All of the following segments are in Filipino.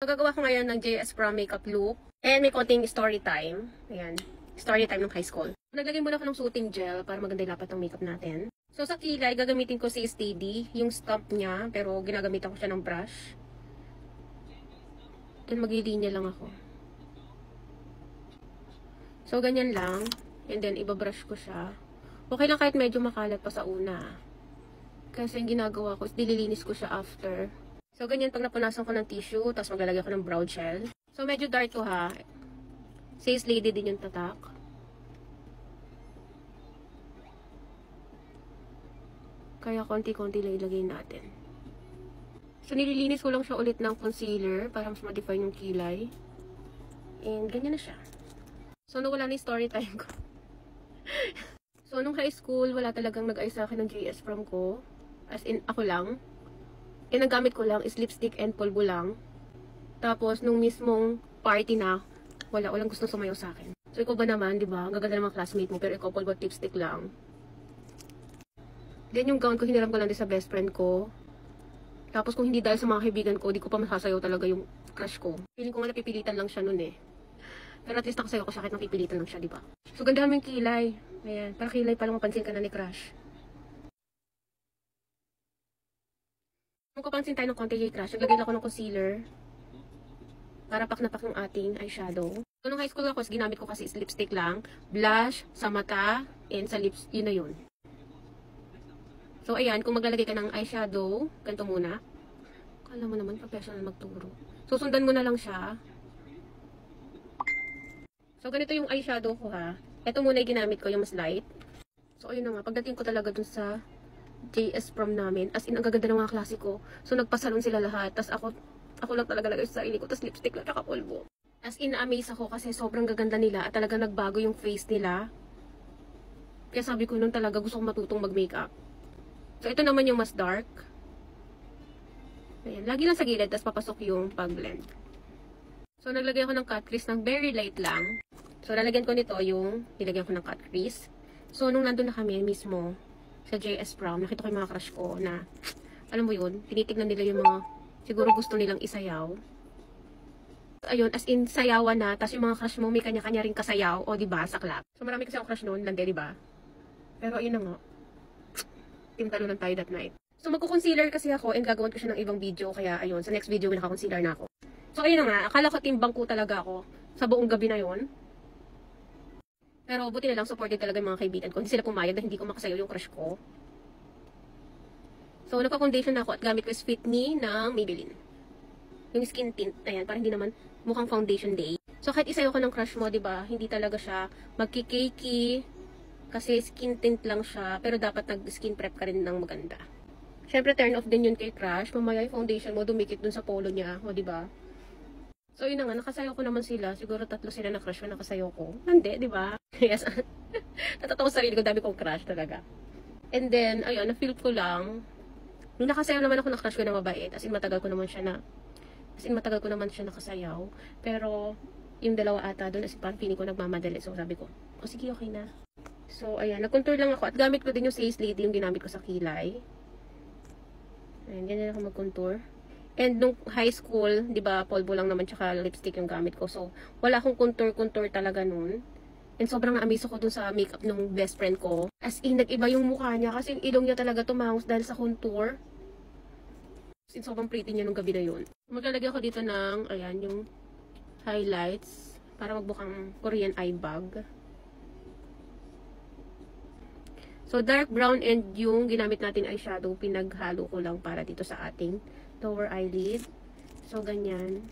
Magagawa ko ngayon ng JS Prom makeup look. And may konting story time. Ayan. Story time ng high school. Naglagay muna ako ng soothing gel para maganda yung lapat ng makeup natin. So sa kilay, gagamitin ko si Steady. Yung stamp niya. Pero ginagamitan ko siya ng brush. Then maglilinya lang ako. So ganyan lang. And then ibabrush ko siya. Okay lang kahit medyo makalat pa sa una. Kasi yung ginagawa ko is dililinis ko siya after. So, ganyan pag napunasan ko ng tissue, tapos maglalagay ko ng brow gel. So, medyo dark ko ha. Says Lady din yung tatak. Kaya konti-konti lang ilagay natin. So, nililinis ko lang siya ulit ng concealer para mas ma-define yung kilay. And, ganyan na siya. So, nawala na yung story time ko. So, nung high school, wala talagang nag-ayos sa akin ng JS Prom ko. As in, ako lang. And ang gamit ko lang is lipstick and polvo lang. Tapos, nung mismong party na, walang gustong sumayaw sa akin. So, ikaw ba naman, di ba? Ang gaganda ng mga classmate mo, pero ikaw polvo at lipstick lang. Then, yung gown ko, hiniram ko lang din sa best friend ko. Tapos, kung hindi dahil sa mga kaibigan ko, di ko pa masasayaw talaga yung crush ko. Feeling ko nga napipilitan lang siya nun eh. Pero at least nakasayaw ko siya kahit napipilitan lang siya, di ba? So, ganda mo yung kilay. Ayan, para kilay pa lang mapansin ka na ni crush. Kung kapansin tayo ng konti kay crush, naglagay ako ng concealer para pak na pak yung ating eyeshadow. So, nung high school ako, ginamit ko kasi is lipstick lang, blush, sa mata, and sa lips, yun na yun. So, ayan, kung maglalagay ka ng eyeshadow, ganito muna. Kala mo naman, professional magturo. So, sundan mo na lang siya. So, ganito yung eyeshadow ko ha. Ito muna yung ginamit ko, yung mas light. So, ayun na nga, pagdating ko talaga dun sa JS Prom namin. As in, ang gaganda ng mga klase ko. So, nagpasalon sila lahat. Tapos ako lang talaga lagay sa sarili ko. Tapos lipstick lang, tsaka polvo. As in, na-amaze ako kasi sobrang gaganda nila. At talagang nagbago yung face nila. Kaya sabi ko nun talaga gusto kong matutong mag-makeup. So, ito naman yung mas dark. Ayan, lagi lang sa gilid. Tapos papasok yung pag-blend. So, naglagay ako ng cut crease ng very light lang. So, lalagyan ko nito yung nilagyan ko ng cut crease. So, nung nandun na kami mismo, sa JS Prom, nakita ko yung mga crush ko na, alam mo yun, tinitignan nila yung mga, siguro gusto nilang isayaw. Ayun, as in, sayawan na, tapos yung mga crush mo, may kanya-kanya rin kasayaw, o diba, sa club. So, marami kasi akong crush noon, lande, diba? Pero, ayun na nga. Team talunan tayo that night. So, magko-concealer kasi ako, and gagawin ko siya ng ibang video, kaya, ayun, sa next video, may naka-concealer na ako. So, ayun na nga, akala ko team bangko talaga ako, sa buong gabi na yon. Pero buti na lang, supported talaga yung mga kaibigan ko. Hindi sila pumayag na hindi ko makasayaw yung crush ko. So, nagpa-foundation na ako at gamit ko is Fit Me ng Maybelline. Yung skin tint, ayan, para hindi naman mukhang foundation day. So, kahit isayaw ko ng crush mo, diba, hindi talaga siya magkikakey. Kasi skin tint lang siya, pero dapat nag-skin prep ka rin ng maganda. Siyempre, turn off din yun kay crush. Mamaya yung foundation mo, dumikit dun sa polo niya, o diba? So, yun na nga, nakasayaw ko naman sila. Siguro 3 sila na crush ko, nakasayaw ko. Hindi, di ba? Yes. Natatawa sa sarili ko, dami kong crush talaga. And then, ayun, na-feel ko lang. Nung nakasayaw naman ako na crush ko na mabait. As in, matagal ko naman siya nakasayaw. Pero, yung dalawa ata doon, as in, parang feeling ko nagmamadali. So, sabi ko, oh, sige, okay na. So, ayan, nag-contour lang ako. At gamit ko din yung Says Lady, yung ginamit ko sa kilay. Ayan, ganyan ako mag-contour. And nung high school, di ba, polvo lang naman tsaka lipstick yung gamit ko. So, wala akong contour talaga nun. And sobrang na-amaze ako dun sa makeup ng best friend ko. As in, nag-iba yung mukha niya kasi yung ilong niya talaga tumangos dahil sa contour. As in, sobrang pretty niya nung gabi na yun. Maglalagay ako dito ng, ayan, yung highlights para magbukang Korean eye bag. So, dark brown and yung ginamit natin eyeshadow, pinaghalo ko lang para dito sa ating lower eyelid. So, ganyan.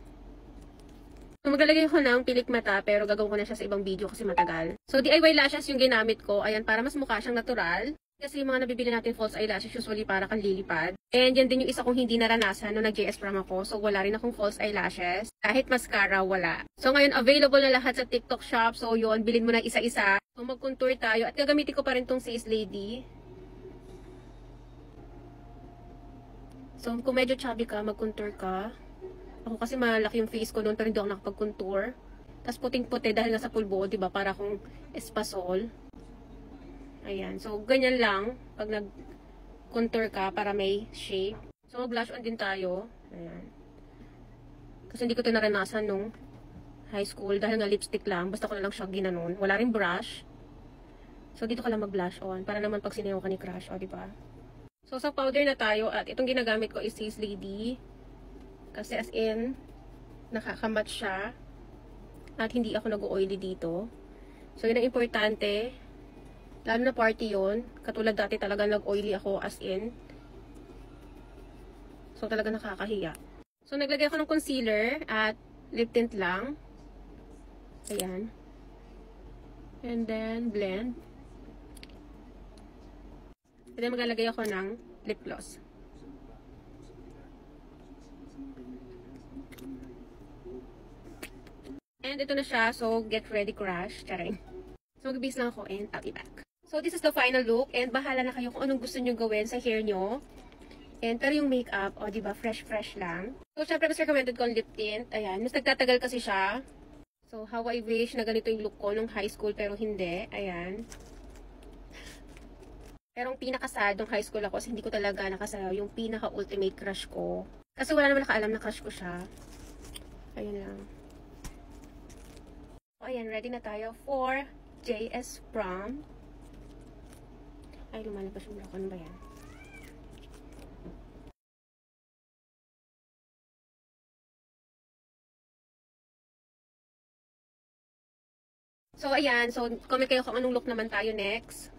So, maglalagay ko ng pilik mata, pero gagawin ko na siya sa ibang video kasi matagal. So, DIY lashes yung ginamit ko. Ayan, para mas mukha siyang natural. Kasi yung mga nabibili natin false eyelashes, usually para kang lilipad. And yan din yung isa kong hindi naranasan nung nag-JS Prom ako. So, wala rin akong false eyelashes. Kahit mascara, wala. So, ngayon, available na lahat sa TikTok shop. So, yun, bilhin mo na isa-isa. So, mag-contour tayo. At gagamitin ko pa rin tong Says Lady. So, kung medyo chubby ka, mag-contour ka. Ako kasi malaki yung face ko noon, pero hindi ako nakapag-contour. Tapos puting-puti dahil nasa pulbo, diba? Para akong espasol. Ayan. So, ganyan lang. Pag nag-contour ka, para may shape. So, mag-blush on din tayo. Ayan. Kasi hindi ko ito naranasan nung high school. Dahil nga lipstick lang. Basta ko na lang siya ginanon. Wala rin brush. So, dito ka lang mag-blush on. Para naman pag sinayaw ka ni crush. O, diba? So, sa powder na tayo. At itong ginagamit ko is Face Lady. Kasi as in, nakakamat siya. At hindi ako nag-oily dito. So, yun ang importante. Lalo na party yun. Katulad dati talaga nag-oily ako as in. So, talaga nakakahiya. So, naglagay ako ng concealer at lip tint lang. Ayan. And then, blend. And then, maglalagay ako ng lip gloss. And ito na siya. So, get ready crush. Charing. So, mag-base lang ako and I'll be back. So, this is the final look. And bahala na kayo kung anong gusto nyo gawin sa hair nyo. And pero yung makeup, o diba, fresh lang. So, syempre, mas recommended ko ang lip tint. Ayan. Mas nagtatagal kasi siya. So, how I wish na ganito yung look ko nung high school, pero hindi. Ayan. Pero ang pinaka-sad nung high school ako, hindi ko talaga nakasayaw yung pinaka-ultimate crush ko. Kasi wala naman nakaalam na crush ko siya. Ayan lang. So, ayan, ready na tayo for JS Prom. Ay, lumalabas yung lakon ba yan? So, ayan. So, comment kayo kung anong look naman tayo next.